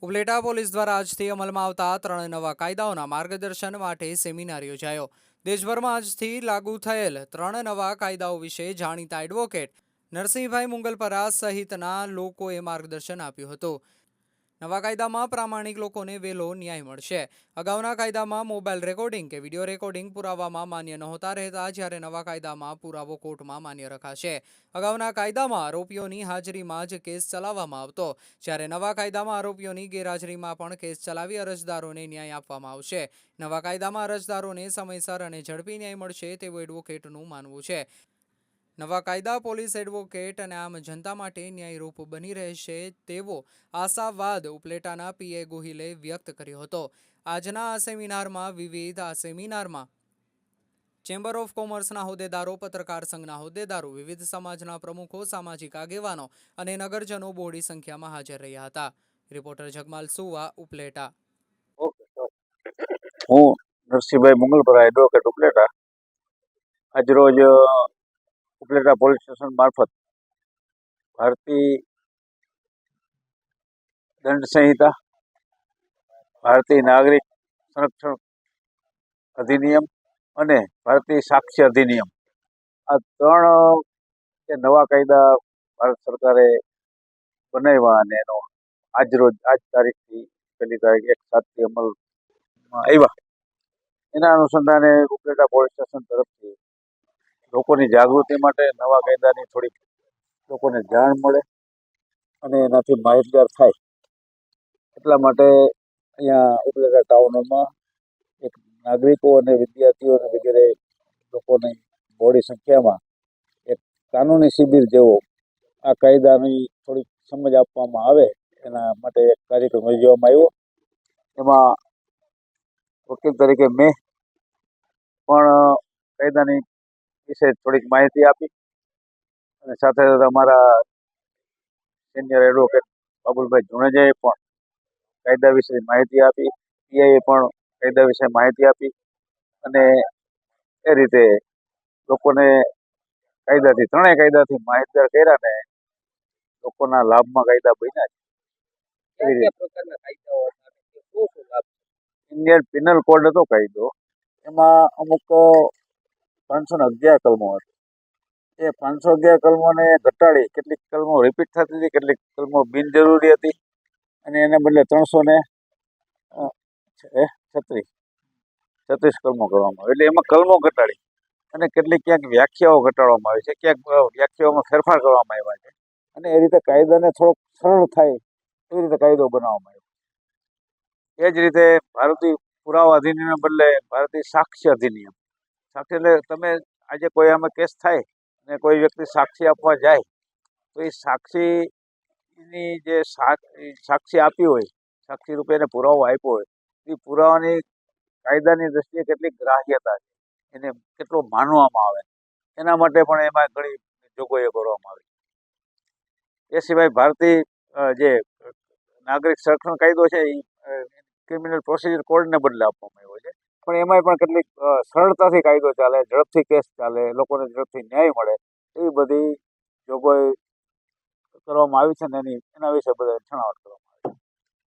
Upleta police દ્વારા આજથી અમલમાં આવતા 3 નવા કાયદાઓના માર્ગદર્શન માટે સેમિનાર યોજાયો। દેશભરમાં આજથી લાગુ થયેલ 3 નવા કાયદાઓ વિશે જાણીતા એડવોકેટ નરસિંહભાઈ મુંગલપરા સહિતના લોકોએ માર્ગદર્શન આપ્યું હતું। નવા કાયદામાં પ્રામાણિક લોકોને વહેલો ન્યાય મળશે। અગાઉના કાયદામાં મોબાઈલ રેકોર્ડિંગ કે વિડીયો રેકોર્ડિંગ પુરાવામાં માન્ય નહોતા રહેતા, જ્યારે નવા કાયદામાં પુરાવો કોર્ટમાં માન્ય રખાશે। અગાઉના કાયદામાં આરોપીઓની હાજરીમાં જ કેસ ચલાવવામાં આવતો, જ્યારે નવા કાયદામાં આરોપીઓની ગેરહાજરીમાં પણ કેસ ચલાવી અરજદારોને ન્યાય આપવામાં આવશે। નવા કાયદામાં અરજદારોને સમયસર અને ઝડપી ન્યાય મળશે તેવું એડવોકેટનું માનવું છે। નવા કાયદા પોલીસ, એડવોકેટ અને આમ જનતા માટે ન્યાયરૂપ બની રહેશે તેવો આશાવાદ ઉપલેટાના પીએ ગોહિલે વ્યક્ત કર્યો હતો। આજના આ સેમિનારમાં ચેમ્બર ઓફ કોમર્સના હોદ્દેદારો, પત્રકાર સંઘના હોદ્દેદારો, વિવિધ સમાજના પ્રમુખો, સામાજિક આગેવાનો અને નગરજનો બહોળી સંખ્યામાં હાજર રહ્યા હતા। રિપોર્ટર જગમાલ સુવા, ઉપલેટા। હું નરસિંહભાઈ મુંગલપરા, એડવોકેટ ઉપલેટા। આજરોજ ઉપલેટા પોલીસ સ્ટેશન મારફત ભારતીય દંડ સંહિતા, ભારતીય નાગરિક સંરક્ષણ અધિનિયમ અને ભારતીય સાક્ષ્ય અધિનિયમ, આ 3 નવા કાયદા ભારત સરકારે બનાવ્યા અને એનો આજ તારીખથી 1 તારીખ 1/7 અમલમાં આવ્યા। એના અનુસંધાને ઉપલેટા પોલીસ સ્ટેશન તરફથી લોકોની જાગૃતિ માટે નવા કાયદાની થોડીક લોકોને જાણ મળે અને એનાથી માહિતગાર થાય, એટલા માટે અહીંયા ઉપલેટા ટાઉનમાં એક નાગરિકો અને વિદ્યાર્થીઓ અને વગેરે લોકોની બહોળી સંખ્યામાં એક કાનૂની શિબિર જેવો આ કાયદાની થોડીક સમજ આપવામાં આવે એના માટે એક કાર્યક્રમ યોજવામાં આવ્યો। એમાં વકીલ તરીકે મેં પણ કાયદાની વિશે થોડીક માહિતી આપી અને સાથે સાથે અમારા સિનિયર એડવોકેટ બાબુલભાઈ જુણેજાએ પણ કાયદા વિશે માહિતી આપી, પીઆઈએ પણ કાયદા વિશે માહિતી આપી અને એ રીતે લોકોને ત્રણેય કાયદાથી માહિતગાર કર્યા ને લોકોના લાભમાં કાયદા બન્યા છે। ઇન્ડિયન પિનલ કોડ હતો કાયદો, એમાં અમુક 511 કલમો હતી। એ 511 કલમોને ઘટાડી કેટલીક કલમો રિપીટ થતી હતી, કેટલીક કલમો બિનજરૂરી હતી અને એને બદલે 336 કલમો કરવામાં આવી। એટલે એમાં કલમો ઘટાડી અને કેટલીક ક્યાંક વ્યાખ્યાઓ ઘટાડવામાં આવી છે, ક્યાંક વ્યાખ્યાઓમાં ફેરફાર કરવામાં આવ્યા છે અને એ રીતે કાયદાને થોડોક સરળ થાય એવી રીતે કાયદો બનાવવામાં આવ્યો। એ જ રીતે ભારતીય પુરાવા અધિનિયમને બદલે ભારતીય સાક્ષ્ય અધિનિયમ, સાક્ષી એટલે તમે આજે કોઈ આમાં કેસ થાય અને કોઈ વ્યક્તિ સાક્ષી આપવા જાય તો એ સાક્ષીની જે સાક્ષી આપી હોય, સાક્ષી રૂપે એને પુરાવો આપ્યો હોય, એ પુરાવાની કાયદાની દ્રષ્ટિએ કેટલી ગ્રાહ્યતા છે, એને કેટલું માનવામાં આવે, એના માટે પણ એમાં ઘણી જોગવાઈઓ કરવામાં આવી। એ સિવાય ભારતીય જે નાગરિક સંરક્ષણ કાયદો છે એ ક્રિમિનલ પ્રોસિજર કોડને બદલે આપવામાં આવ્યો છે, પણ એમાંય પણ કેટલીક સરળતાથી કાયદો ચાલે, ઝડપથી કેસ ચાલે, લોકોને ઝડપથી ન્યાય મળે એવી બધી જોગવાઈ કરવામાં આવી છે ને એના વિશે બધા છણાવટ કરવામાં